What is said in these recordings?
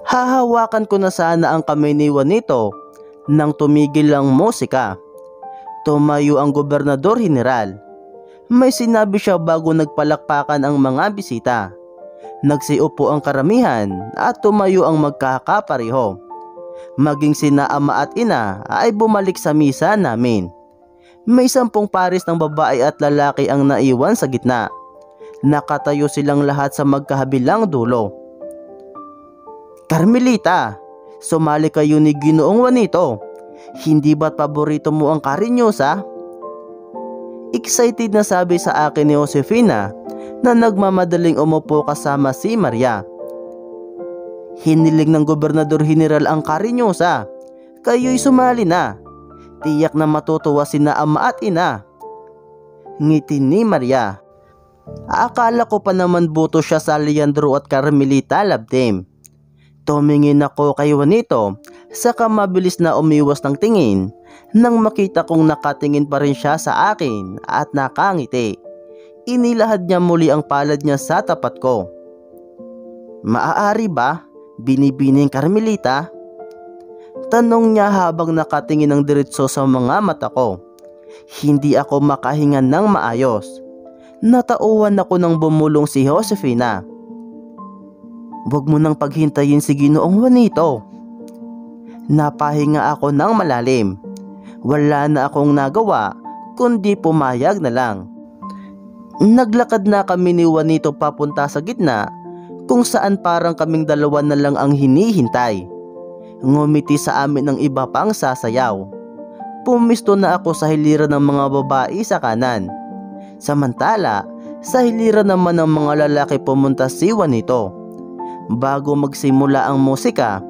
Hahawakan ko na sana ang kamay ni Juanito nang tumigil ang musika. Tumayo ang gobernador general. May sinabi siya bago nagpalakpakan ang mga bisita. Nagsiupo ang karamihan at tumayo ang magkakapareho. Maging sina ama at ina ay bumalik sa misa namin. May 10 pares ng babae at lalaki ang naiwan sa gitna. Nakatayo silang lahat sa magkahabilang dulo. Carmelita, sumali kayo ni Ginoong Juanito. Hindi ba't paborito mo ang karinyosa? Excited na sabi sa akin ni Josefina na nagmamadaling umupo kasama si Maria. Hiniling ng gobernador general ang karinyosa. Kayo'y sumali na. Tiyak na matutuwa sina ama at ina. Ngiti ni Maria. Akala ko pa naman boto siya sa Leandro at Carmelita love team. Tumingin ako kay Juanito, saka mabilis na umiwas ng tingin nang makita kong nakatingin pa rin siya sa akin at nakangiti. Inilahad niya muli ang palad niya sa tapat ko. Maaari ba? Binibining Carmelita? Tanong niya habang nakatingin ng diretso sa mga mata ko. Hindi ako makahinga ng maayos. Natauhan ako nang bumulong si Josefina. Huwag mo nang paghintayin si Ginoong Juanito. Napahinga ako ng malalim. Wala na akong nagawa kundi pumayag na lang. Naglakad na kami ni Juanito papunta sa gitna kung saan parang kaming dalawa na lang ang hinihintay. Ngumiti sa amin ng iba pang sasayaw. Pumisto na ako sa hiliran ng mga babae sa kanan. Samantala, sa hiliran naman ng mga lalaki pumunta si Juanito. Bago magsimula ang musika,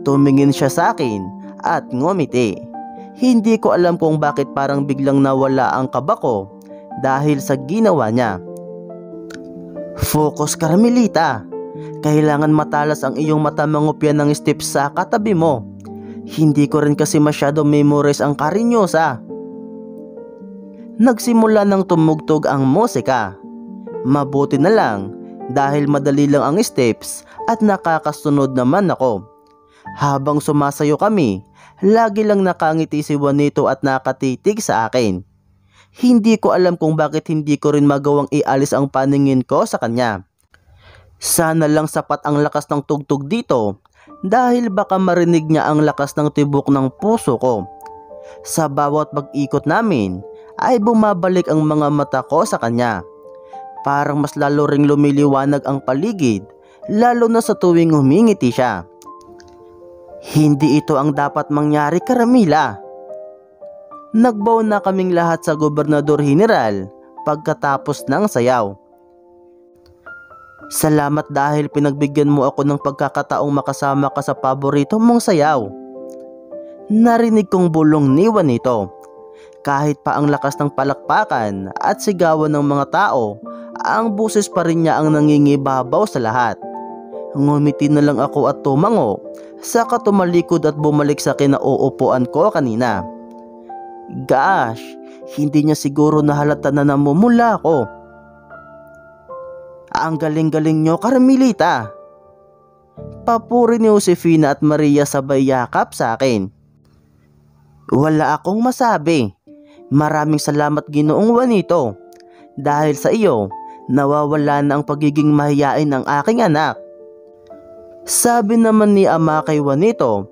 tumingin siya sa akin at ngumiti. Hindi ko alam kung bakit parang biglang nawala ang kaba ko dahil sa ginawa niya. Focus, Carmelita. Kailangan matalas ang iyong mata mangupyan ng steps sa katabi mo. Hindi ko rin kasi masyado memorize ang karinyosa. Nagsimula nang tumugtog ang musika. Mabuti na lang dahil madali lang ang steps at nakakasunod naman ako. Habang sumasayo kami, lagi lang nakangiti si Juanito at nakatitig sa akin. Hindi ko alam kung bakit hindi ko rin magawang ialis ang paningin ko sa kanya. Sana lang sapat ang lakas ng tugtog dito dahil baka marinig niya ang lakas ng tibok ng puso ko. Sa bawat pag-ikot namin ay bumabalik ang mga mata ko sa kanya. Parang mas lalo ring lumiliwanag ang paligid, lalo na sa tuwing humingiti siya. Hindi ito ang dapat mangyari, Carmela. Nagbaw na kaming lahat sa gobernador general pagkatapos ng sayaw. Salamat dahil pinagbigyan mo ako ng pagkakataong makasama ka sa paborito mong sayaw. Narinig kong bulong ni Juanito. Kahit pa ang lakas ng palakpakan at sigawan ng mga tao, ang buses pa rin niya ang nangingibabaw sa lahat. Ngumiti na lang ako at tumango, saka tumalikod at bumalik sa kinauupuan ko kanina. Gosh, hindi niya siguro nahalata na namumula ako. Ang galing-galing niyo, Carmelita. Papuri ni Josefina at Maria sabay yakap sa akin. Wala akong masabi. Maraming salamat, Ginoong Juanito. Dahil sa iyo, nawawala na ang pagiging mahiyain ng aking anak. Sabi naman ni ama kay Juanito,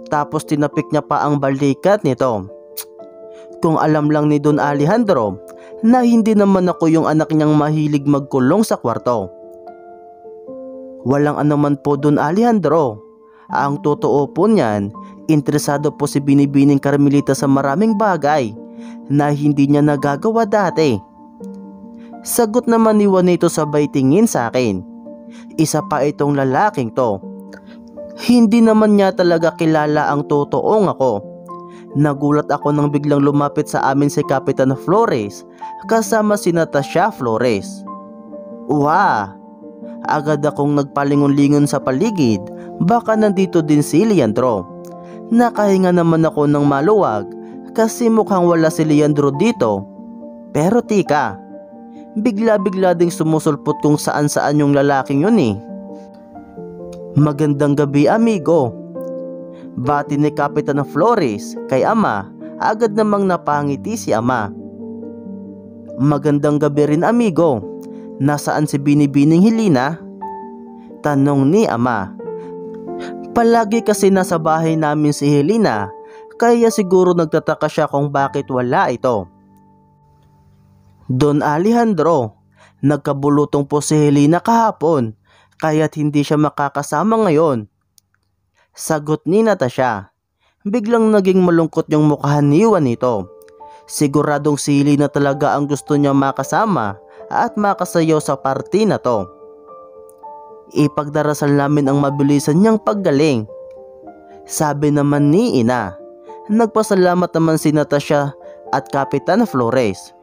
tapos tinapik niya pa ang balikat nito. Kung alam lang ni Don Alejandro na hindi naman ako yung anak niyang mahilig magkulong sa kwarto. Walang anuman po, Don Alejandro. Ang totoo po niyan, interesado po si Binibining Carmelita sa maraming bagay na hindi niya nagagawa dati. Sagot naman ni Juanito sabay tingin sa akin. Isa pa itong lalaking to. Hindi naman niya talaga kilala ang totoong ako. Nagulat ako nang biglang lumapit sa amin si Kapitan Flores kasama si Natasha Flores. Wow! Agad akong nagpalingon-lingon sa paligid, baka nandito din si Leandro. Nakahinga naman ako ng maluwag kasi mukhang wala si Leandro dito. Pero tika, bigla-bigla ding sumusulpot kung saan-saan yung lalaking yun eh. Magandang gabi, amigo. Bati ni Kapitan Flores kay ama, agad namang napangiti si ama. Magandang gabi rin, amigo. Nasaan si Binibining Helena? Tanong ni ama. Palagi kasi nasa bahay namin si Helena, kaya siguro nagtataka siya kung bakit wala ito. Don Alejandro, nagkabulutong po si Helena kahapon, kaya't hindi siya makakasama ngayon. Sagot ni Natasha. Biglang naging malungkot yung mukha ni Juanito. Siguradong si Helena talaga ang gusto niya makasama at makasayaw sa party na to. Ipagdarasal namin ang mabilisan niyang paggaling. Sabi naman ni ina. Nagpasalamat naman si Natasha at Kapitan Flores.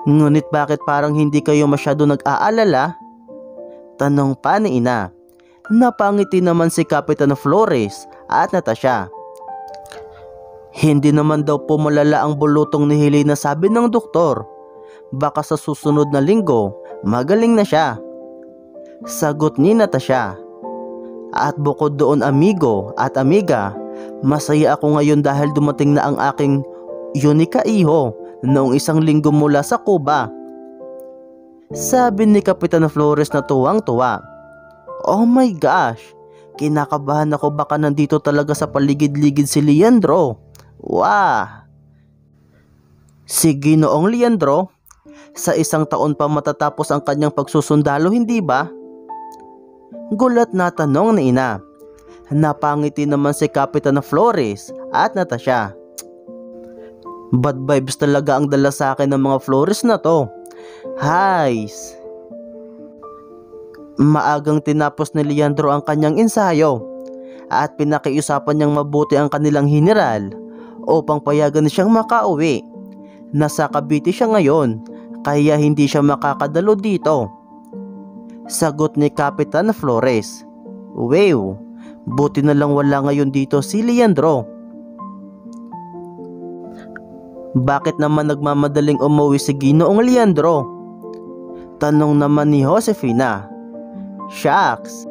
Ngunit bakit parang hindi kayo masyado nag-aalala? Tanong pa ni ina. Napangiti naman si Kapitan Flores at Natasha. Hindi naman daw po malala ang bulutong ni Helena, sabi ng doktor. Baka sa susunod na linggo, magaling na siya. Sagot ni Natasha. At bukod doon, amigo at amiga, masaya ako ngayon dahil dumating na ang aking Yunika iho noong 1 linggo mula sa Cuba. Sabi ni Kapitan Flores na tuwang-tuwa. Oh my gosh, kinakabahan ako, baka nandito talaga sa paligid-ligid si Leandro. Wow! Si Ginoong Leandro, sa 1 taon pa matatapos ang kanyang pagsusundalo, hindi ba? Gulat na tanong ni ina. Napangiti naman si Kapitan Flores at Natasha. Bad vibes talaga ang dala sa akin ng mga Flores na to. Hays! Maagang tinapos ni Leandro ang kanyang ensayo at pinakiusapan niyang mabuti ang kanilang general upang payagan siyang makauwi. Nasa Cavite siya ngayon kaya hindi siya makakadalo dito. Sagot ni Kapitan Flores. Wow, buti na lang wala ngayon dito si Leandro. Bakit naman nagmamadaling umuwi si Ginoong Leandro? Tanong naman ni Josefina. Shucks,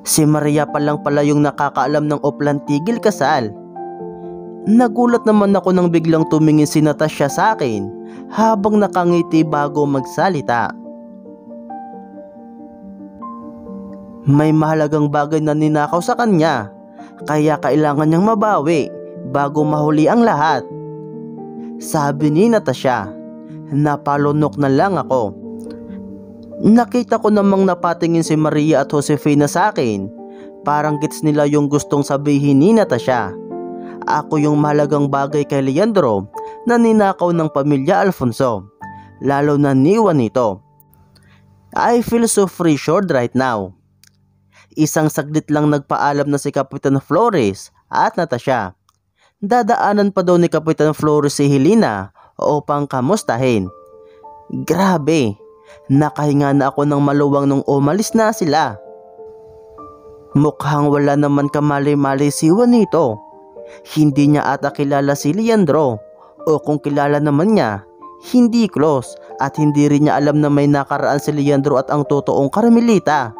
si Maria pa lang pala yung nakakaalam ng Oplan tigil kasal. Nagulat naman ako nang biglang tumingin si Natasha sa akin habang nakangiti bago magsalita. May mahalagang bagay na ninakaw sa kanya, kaya kailangan niyang mabawi bago mahuli ang lahat. Sabi ni Natasha. Napalunok na lang ako. Nakita ko namang napatingin si Maria at Josefina sa akin. Parang gets nila yung gustong sabihin ni Natasha. Ako yung mahalagang bagay kay Leandro na ninakaw ng pamilya Alfonso, lalo na ni Juanito. I feel so pressured right now. Isang saglit lang nagpaalam na si Kapitan Flores at Natasha. Dadaanan pa daw ni Kapitan Flores si Helena upang kamustahin. Grabe, nakahinga na ako ng maluwang nung umalis na sila. Mukhang wala naman kamali-mali si Juanito. Hindi niya ata kilala si Leandro, o kung kilala naman niya, hindi close at hindi rin niya alam na may nakaraan si Leandro at ang totoong Carmelita.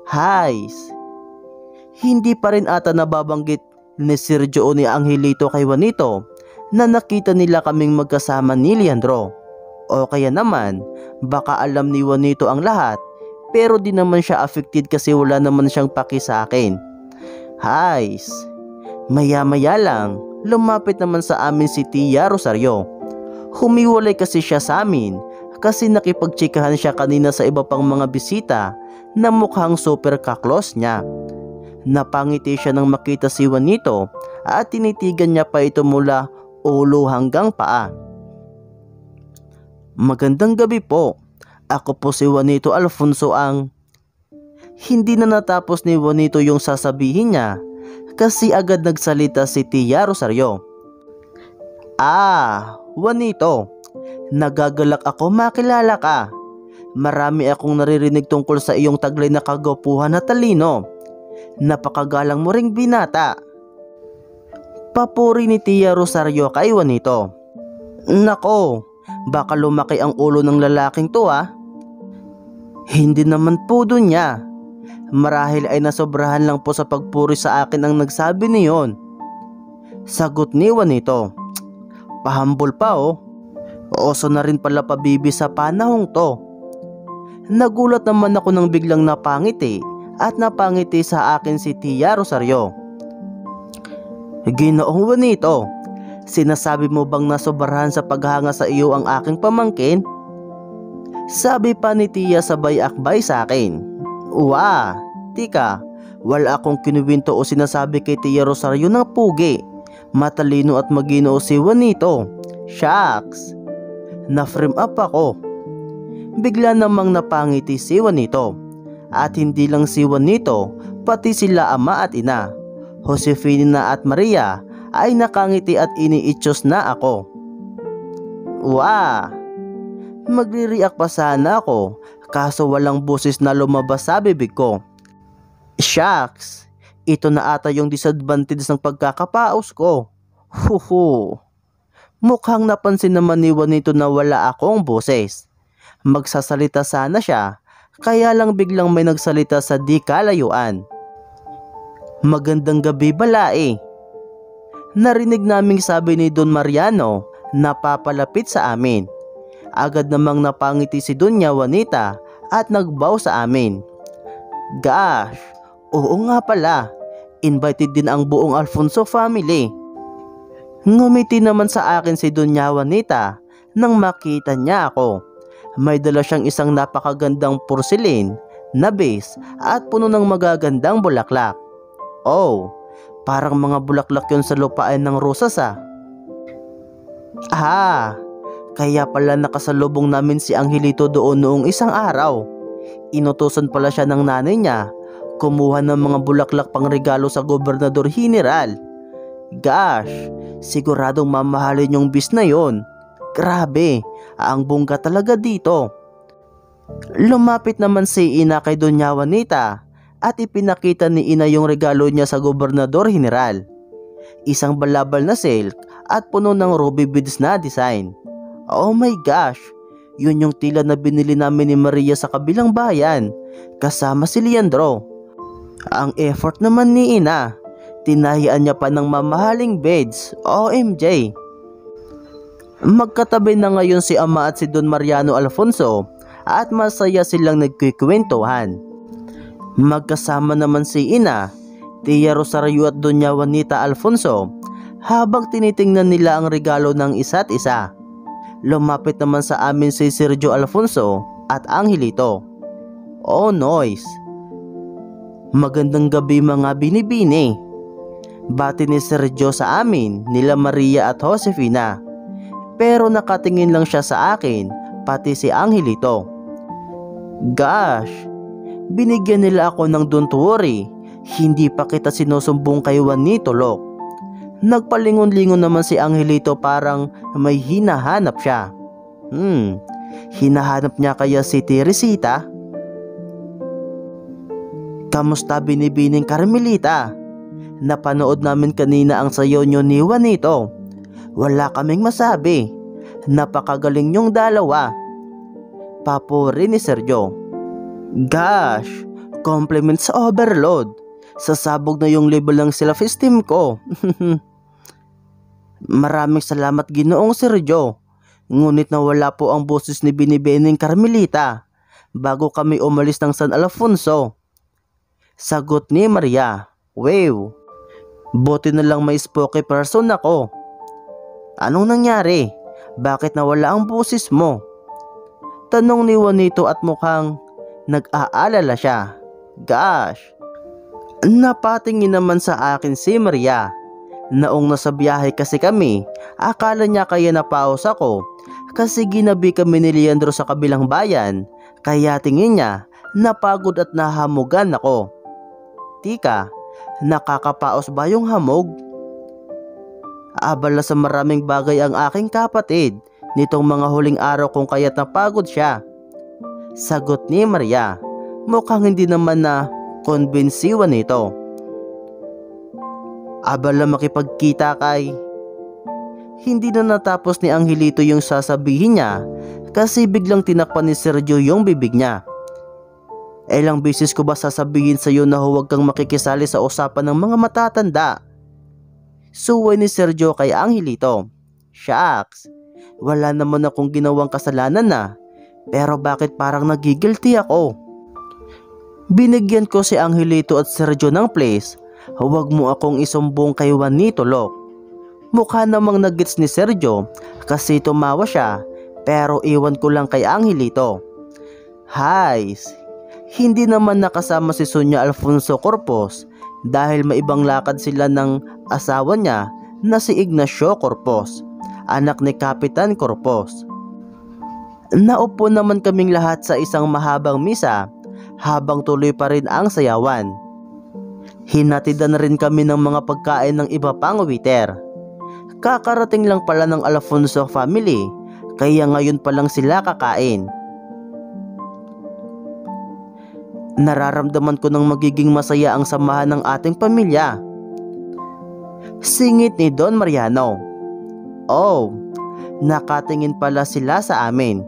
Hays, hindi pa rin ata nababanggit ni Sergio o ni Angelito kay Juanito na nakita nila kaming magkasama ni Leandro. O kaya naman, baka alam ni Juanito ang lahat pero di naman siya affected kasi wala naman siyang paki sa akin. Hays, maya-maya lang, lumapit naman sa amin si Tia Rosario. Humiwalay kasi siya sa amin kasi nakipagtsikahan siya kanina sa iba pang mga bisita na mukhang super kaklos niya. Napangiti siya nang makita si Juanito at tinitigan niya pa ito mula ulo hanggang paa. Magandang gabi po. Ako po si Juanito Alfonso ang... Hindi na natapos ni Juanito yung sasabihin niya kasi agad nagsalita si Tia Rosario. Juanito, nagagalak ako makilala ka. Marami akong naririnig tungkol sa iyong taglay na kagwapuhan at talino. Napakagalang mo ring binata. Papuri ni Tia Rosario kay Juanito. Nako, baka lumaki ang ulo ng lalaking to ah. Hindi naman po dun niya. Marahil ay nasobrahan lang po sa pagpuri sa akin ang nagsabi niyon. Sagot ni Juanito. Pahambol pa oh. Oso na rin pala pabibi sa panahong to. Nagulat naman ako nang biglang napangiti at napangiti sa akin si Tia Rosario. Ginoong Juanito, sinasabi mo bang nasobrahan sa paghanga sa iyo ang aking pamangkin? Sabi pa ni Tia sabay akbay sa akin. Uwa, tika, wala akong kinuwinto o sinasabi kay Tia Rosario ng pugi. Matalino at maginoo si Juanito. Shucks! Na-frame up ako. Bigla namang napangiti si Juanito. At hindi lang si Juanito, pati sila ama at ina, Josefina at Maria, ay nakangiti at iniityos na ako. Wow! Magre-react pa sana ako, kaso walang boses na lumabas sa bibig ko. Shucks! Ito na ata yung disadvantage ng pagkakapaos ko. Huhu! Mukhang napansin naman ni Juanito na wala akong boses. Magsasalita sana siya, kaya lang biglang may nagsalita sa di kalayuan. Magandang gabi balae. Narinig naming sabi ni Don Mariano na papalapit sa amin. Agad namang napangiti si Doña Juanita at nagbow sa amin. Gosh, oo nga pala, invited din ang buong Alfonso family. Ngumiti naman sa akin si Doña Juanita nang makita niya ako. May dala siyang isang napakagandang porcelain na vase at puno ng magagandang bulaklak. Oh, parang mga bulaklak yun sa lupain ng rosas ah. Kaya pala nakasalubong namin si Angelito doon noong isang araw. Inutusan pala siya ng nanay niya kumuha ng mga bulaklak pang regalo sa Gobernador General. Gosh, siguradong mamahalin yung bis na yon. Grabe, ang bongga talaga dito. Lumapit naman si Ina kay Doña Juanita at ipinakita ni Ina yung regalo niya sa Gobernador General. Isang balabal na silk at puno ng ruby beads na design. Oh my gosh, yun yung tila na binili namin ni Maria sa kabilang bayan kasama si Leandro. Ang effort naman ni Ina, tinahian niya pa ng mamahaling beads. OMG. Magkatabi na ngayon si Ama at si Don Mariano Alfonso at masaya silang nagkikwentuhan. Magkasama naman si Ina, Tia Rosario at Doña Juanita Alfonso habang tinitingnan nila ang regalo ng isa't isa. Lumapit naman sa amin si Sergio Alfonso at Angelito. Oh noise! Magandang gabi mga binibini. Bati ni Sergio sa amin, nila Maria at Josefina. Pero nakatingin lang siya sa akin, pati si Angelito. Gosh! Binigyan nila ako ng don't worry, hindi pa kita sinusumbong kay Juanito Lok. Nagpalingon-lingon naman si Angelito parang may hinahanap siya. Hinahanap niya kaya si Teresita? Kamusta binibining Carmelita? Napanood namin kanina ang sayo nyo ni Juanito. Wala kaming masabi. Napakagaling yung dalawa. Papuri ni Sergio. Gosh, compliments sa overload. Sasabog na yung level ng self-esteem ko. Maraming salamat Ginoong Sergio. Ngunit nawala po ang boses ni Binibining Carmelita bago kami umalis ng San Alfonso. Sagot ni Maria. Wow, buti na lang may spooky person ako. Anong nangyari? Bakit nawala ang boses mo? Tanong ni Juanito at mukhang nag-aalala siya. Gosh! Napatingin naman sa akin si Maria. Naong nasa biyahe kasi kami, akala niya kaya napaos ako kasi ginabi kami ni Leandro sa kabilang bayan, kaya tingin niya napagod at nahamugan ako. Tika, nakakapaos ba yung hamog? Abala sa maraming bagay ang aking kapatid nitong mga huling araw kung kaya't napagod siya. Sagot ni Maria, mukhang hindi naman na konbensiwan nito. Abala makipagkita kay... Hindi na natapos ni Angelito yung sasabihin niya kasi biglang tinakpan ni Sergio yung bibig niya. Ilang beses ko ba sasabihin sa iyo na huwag kang makikisali sa usapan ng mga matatanda? Suway ni Sergio kay Angelito. Shucks, wala naman akong ginawang kasalanan na, pero bakit parang nagigilty ako? Binigyan ko si Angelito at Sergio ng place. Huwag mo akong isumbong kay Juanito, Lok. Mukha namang nagets ni Sergio kasi tumawa siya, pero iwan ko lang kay Angelito. Hays, hindi naman nakasama si Sonia Alfonso Corpos dahil may ibang lakad sila ng asawa niya na si Ignacio Corpos, anak ni Kapitan Corpos. Naupo naman kaming lahat sa isang mahabang misa habang tuloy pa rin ang sayawan. Hinatidan na rin kami ng mga pagkain ng iba pang waiter. Kakarating lang pala ng Alfonso family, kaya ngayon pa lang sila kakain. Nararamdaman ko ng magiging masaya ang samahan ng ating pamilya. Singit ni Don Mariano. Oh, nakatingin pala sila sa amin.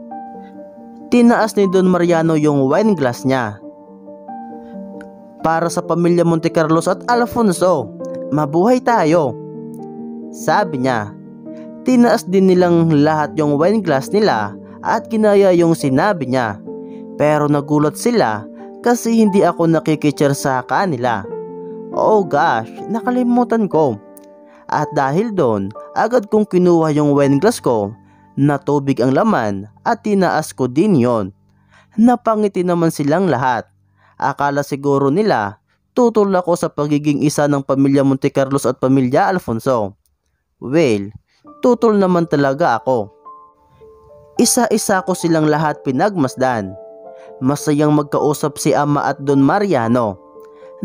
Tinaas ni Don Mariano yung wine glass niya. Para sa pamilya Montecarlos at Alfonso, mabuhay tayo, sabi niya. Tinaas din nilang lahat yung wine glass nila at kinaya yung sinabi niya. Pero nagulat sila kasi hindi ako nakikitcher sa kanila. Oh gosh, nakalimutan ko. At dahil doon, agad kong kinuha yung wine glass ko na tubig ang laman at tinaas ko din yon. Napangiti naman silang lahat. Akala siguro nila tutol ako sa pagiging isa ng pamilya Montecarlos at pamilya Alfonso. Well, tutol naman talaga ako. Isa-isa ko silang lahat pinagmasdan. Masayang magkausap si Ama at Don Mariano.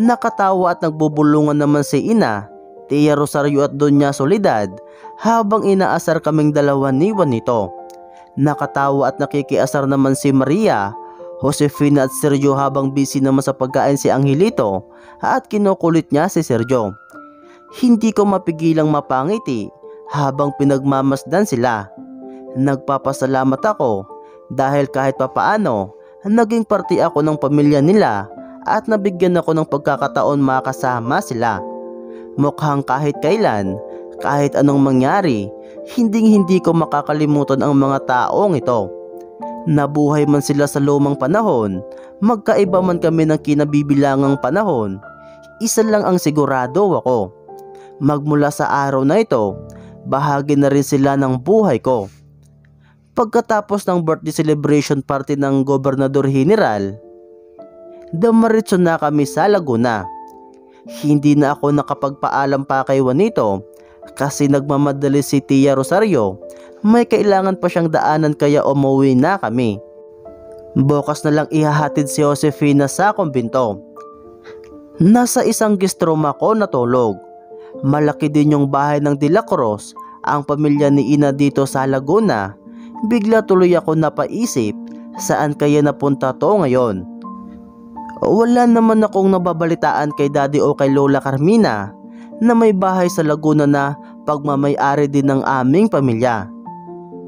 Nakatawa at nagbubulungan naman si Ina, Tia Rosario at Doña Soledad habang inaasar kaming dalawa ni Juanito. Nakatawa at nakikiasar naman si Maria, Josefina at Sergio habang busy naman sa pagkain si Angelito at kinukulit niya si Sergio. Hindi ko mapigilang mapangiti habang pinagmamasdan sila. Nagpapasalamat ako dahil kahit papaano naging parte ako ng pamilya nila at nabigyan ako ng pagkakataon makasama sila. Mukhang kahit kailan, kahit anong mangyari, hindi ko makakalimutan ang mga taong ito. Nabuhay man sila sa lumang panahon, magkaiba man kami ng kinabibilangang panahon, isa lang ang sigurado ako. Magmula sa araw na ito, bahagi na rin sila ng buhay ko. Pagkatapos ng birthday celebration party ng Gobernador General, dumiretso na kami sa Laguna. Hindi na ako nakapagpaalam pa kay Juanito kasi nagmamadali si Tia Rosario. May kailangan pa siyang daanan kaya umuwi na kami. Bukas na lang ihahatid si Josefina sa kumbento. Nasa isang guest room ako natulog. Malaki din yung bahay ng De La Cruz, ang pamilya ni Ina dito sa Laguna. Bigla tuloy ako napaisip, saan kaya napunta to ngayon? Wala naman akong nababalitaan kay Daddy o kay Lola Carmina na may bahay sa Laguna na pagmamay-ari din ng aming pamilya.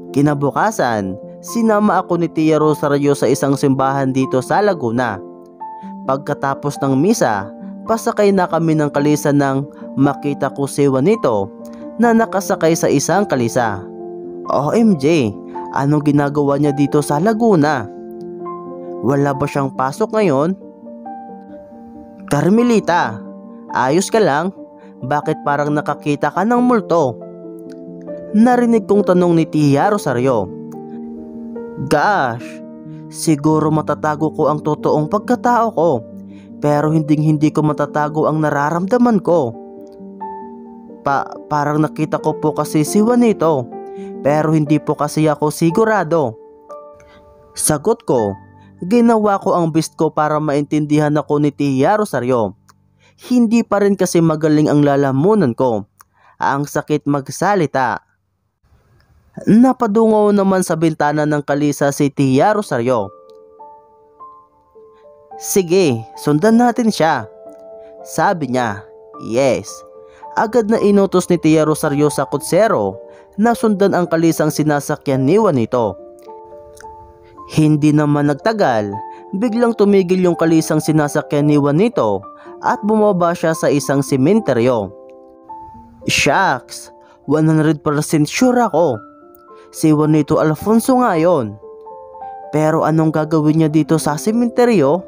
Kinabukasan, sinama ako ni Tia Rosario sa isang simbahan dito sa Laguna. Pagkatapos ng misa, pasakay na kami ng kalisa nang makita ko si Juanito na nakasakay sa isang kalisa. OMG, anong ginagawa niya dito sa Laguna? Wala ba siyang pasok ngayon? Carmelita, ayos ka lang? Bakit parang nakakita ka ng multo? Narinig kong tanong ni Tia Rosario. Gosh, siguro matatago ko ang totoong pagkatao ko, pero hindi ko matatago ang nararamdaman ko. Parang nakita ko po kasi si Juanito, pero hindi po kasi ako sigurado. Sagot ko, ginawa ko ang best ko para maintindihan ako ni Tia Rosario. Hindi pa rin kasi magaling ang lalamunan ko. Ang sakit magsalita. Napadungaw naman sa bintana ng kalisa si Tia Rosario. Sige, sundan natin siya, sabi niya. Yes. Agad na inutos ni Tia Rosario sa kutsero na sundan ang kalisang sinasakyan ni Juanito. Hindi naman nagtagal, biglang tumigil yung kalisang sinasakyan ni Juanito at bumaba siya sa isang sementeryo. Shucks, 100% sure ako. Si Juanito Alfonso nga yun. Pero anong gagawin niya dito sa sementeryo?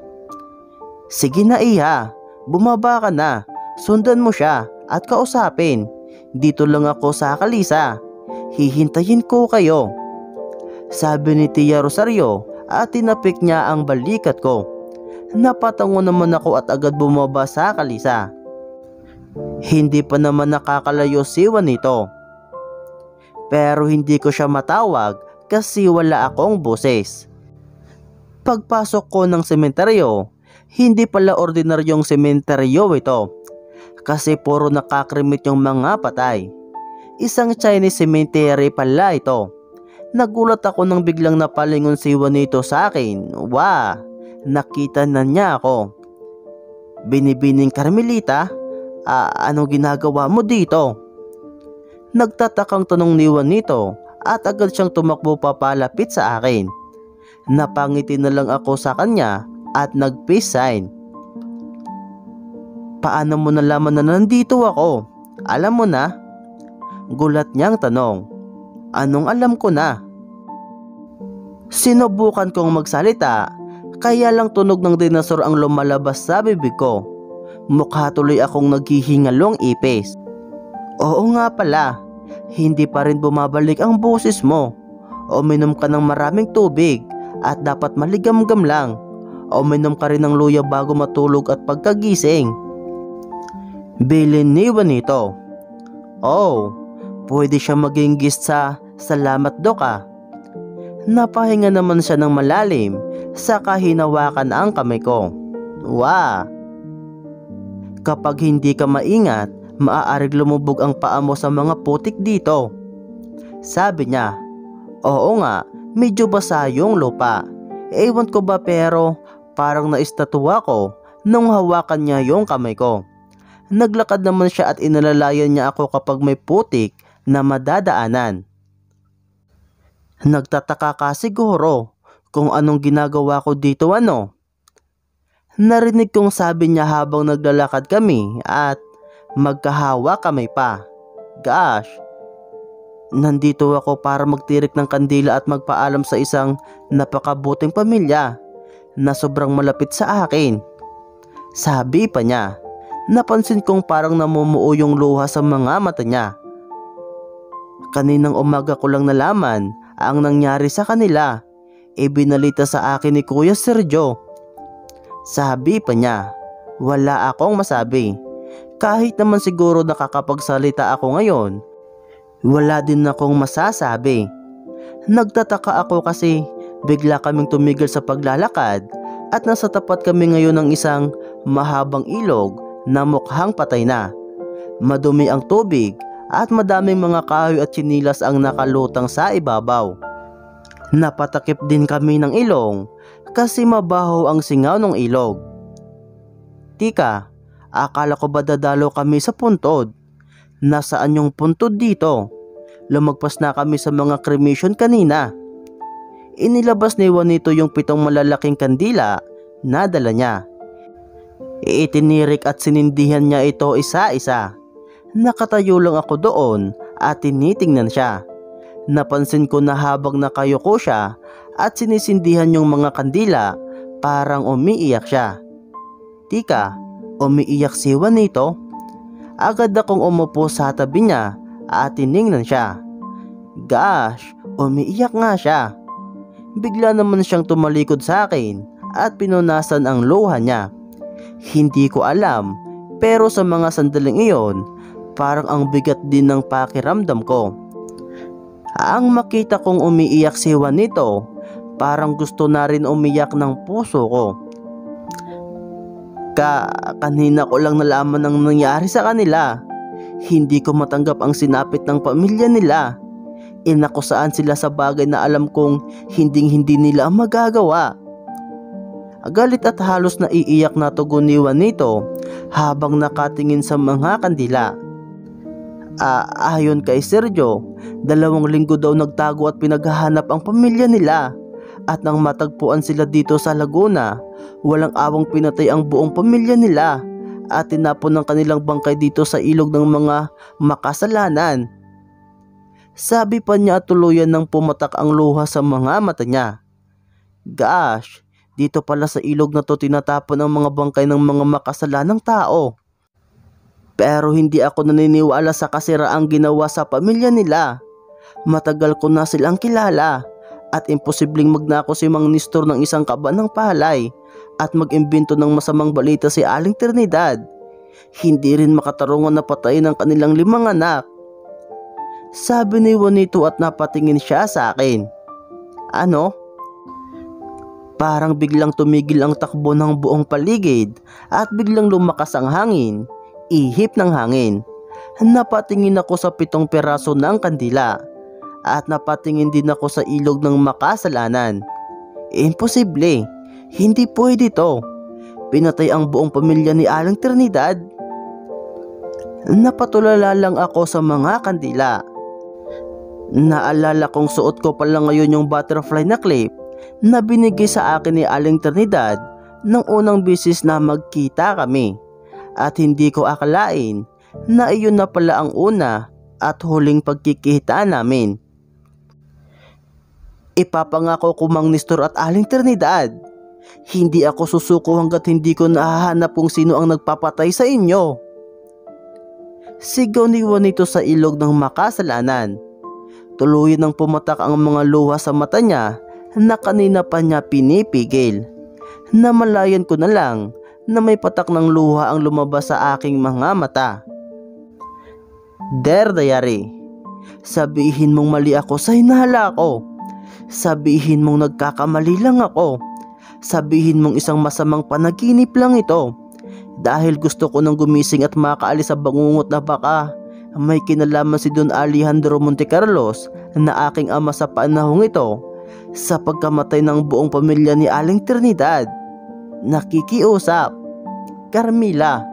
Sige na Iha, bumaba ka na. Sundan mo siya at kausapin. Dito lang ako sa kalisa. Hihintayin ko kayo. Sabi ni Tia Rosario at tinapik niya ang balikat ko. Napatango naman ako at agad bumaba sa kalisa. Hindi pa naman nakakalayo si Juanito. Pero hindi ko siya matawag kasi wala akong boses. Pagpasok ko ng sementeryo, hindi pala ordinaryong sementeryo ito. Kasi puro nakakrimit yung mga patay. Isang Chinese cemetery pala ito. Nagulat ako nang biglang napalingon si Juanito sa akin. Wah, nakita na niya ako. Binibining Carmelita, anong ginagawa mo dito? Nagtatakang tanong ni Juanito at agad siyang tumakbo papalapit sa akin. Napangiti na lang ako sa kanya at nag-peace sign. Paano mo nalaman na nandito ako? Alam mo na? Gulat niyang tanong. Anong alam ko na? Sinubukan kong magsalita, kaya lang tunog ng dinosaur ang lumalabas sa bibig ko. Mukha tuloy akong naghihingalong ipis. Oo nga pala, hindi pa rin bumabalik ang boses mo. Uminom ka ng maraming tubig at dapat maligamgam lang. Uminom ka rin ng luya bago matulog at pagkagising. Bilin ni Juanito. Oh, pwede siya maging guest sa Salamat Doc. Napahinga naman siya ng malalim, saka hinawakan ang kamay ko. Wow! Kapag hindi ka maingat, maaaring lumubog ang paa mo sa mga putik dito. Sabi niya. Oo nga, medyo basa yung lupa. Ewan ko ba pero parang naistatwa ko nung hawakan niya yung kamay ko. Naglakad naman siya at inalalayan niya ako kapag may putik na madadaanan. Nagtataka ka siguro kung anong ginagawa ko dito ano. Narinig kong sabi niya habang naglalakad kami at magkahawa kamay pa. Gosh, nandito ako para magtirik ng kandila at magpaalam sa isang napakabuting pamilya na sobrang malapit sa akin. Sabi pa niya. Napansin kong parang namumuo yung luha sa mga mata niya. Kaninang umaga ko lang nalaman ang nangyari sa kanila. Ibinalita sa akin ni Kuya Sergio. Sabi pa niya, wala akong masabi. Kahit naman siguro nakakapagsalita ako ngayon, wala din akong masasabi. Nagtataka ako kasi bigla kaming tumigil sa paglalakad at nasa tapat kami ngayon ng isang mahabang ilog na mukhang patay na. Madumi ang tubig at madaming mga kahoy at tsinilas ang nakalutang sa ibabaw. Napatakip din kami ng ilong kasi mabaho ang singaw ng ilog. Tika, akala ko ba dadalo kami sa puntod? Nasaan yung puntod dito? Lumagpas na kami sa mga cremation kanina. Inilabas ni Juanito yung 7 malalaking kandila na dala niya. Itinirik at sinindihan niya ito isa-isa. Nakatayo lang ako doon at tinitingnan siya. Napansin ko na habang nakayuko siya at sinisindihan yung mga kandila, parang umiiyak siya. Tika, umiiyak si Juanito? Agad akong umupo sa tabi niya at tiningnan siya. Gosh, umiiyak nga siya. Bigla naman siyang tumalikod sa akin at pinunasan ang luha niya. Hindi ko alam, pero sa mga sandaling iyon, parang ang bigat din ng pakiramdam ko. Ang makita kong umiiyak si Juanito, parang gusto na rin umiyak ng puso ko. Kanina ko lang nalaman ang nangyari sa kanila. Hindi ko matanggap ang sinapit ng pamilya nila. Inakusaan sila sa bagay na alam kong hindi nila magagawa. Galit at halos naiiyak na tugon ni Juanito habang nakatingin sa mga kandila. Ayon kay Sergio, 2 linggo daw nagtago at pinaghahanap ang pamilya nila At nang matagpuan sila dito sa Laguna, walang awang pinatay ang buong pamilya nila at tinapon ng kanilang bangkay dito sa ilog ng mga makasalanan. Sabi pa niya at tuluyan nang pumatak ang luha sa mga mata niya. Gosh, dito pala sa ilog na to tinatapon ang mga bangkay ng mga makasalanang tao. Pero hindi ako naniniwala sa kasiraang ginawa sa pamilya nila. Matagal ko na silang kilala at imposibleng magnako si Mang Nestor ng isang kaban ng palay at mag-imbento ng masamang balita si Aling Trinidad. Hindi rin makatarungan na patayin ang kanilang 5 anak. Sabi ni Juanito at napatingin siya sa akin. Ano? Parang biglang tumigil ang takbo ng buong paligid at biglang lumakas ang hangin, ihip ng hangin. Napatingin ako sa 7 peraso ng kandila at napatingin din ako sa ilog ng makasalanan. Imposible, hindi pwede to. Pinatay ang buong pamilya ni Aling Trinidad. Napatulala lang ako sa mga kandila. Naalala kong suot ko pala ngayon yung butterfly na clip na binigay sa akin ni Aling Trinidad nang unang bisis na magkita kami. At hindi ko akalain na iyon na pala ang una at huling pagkikita namin. Ipapangako ko Mang Nestor at Aling Trinidad, hindi ako susuko hanggat hindi ko nahahanap kung sino ang nagpapatay sa inyo. Sigaw ni Juanito sa ilog ng makasalanan. Tuluyan ng pumatak ang mga luha sa mata niya na kanina pa niya pinipigil. Namalayan ko na lang na may patak ng luha ang lumabas sa aking mga mata. Der Diary, sabihin mong mali ako sa hinahala ko. Sabihin mong nagkakamali lang ako. Sabihin mong isang masamang panaginip lang ito. Dahil gusto ko nang gumising at makaalis sa bangungot na baka may kinalaman si Don Alejandro Montecarlos na aking ama sa panahong ito sa pagkamatay ng buong pamilya ni Aling Trinidad. Nakikiusap, Carmila.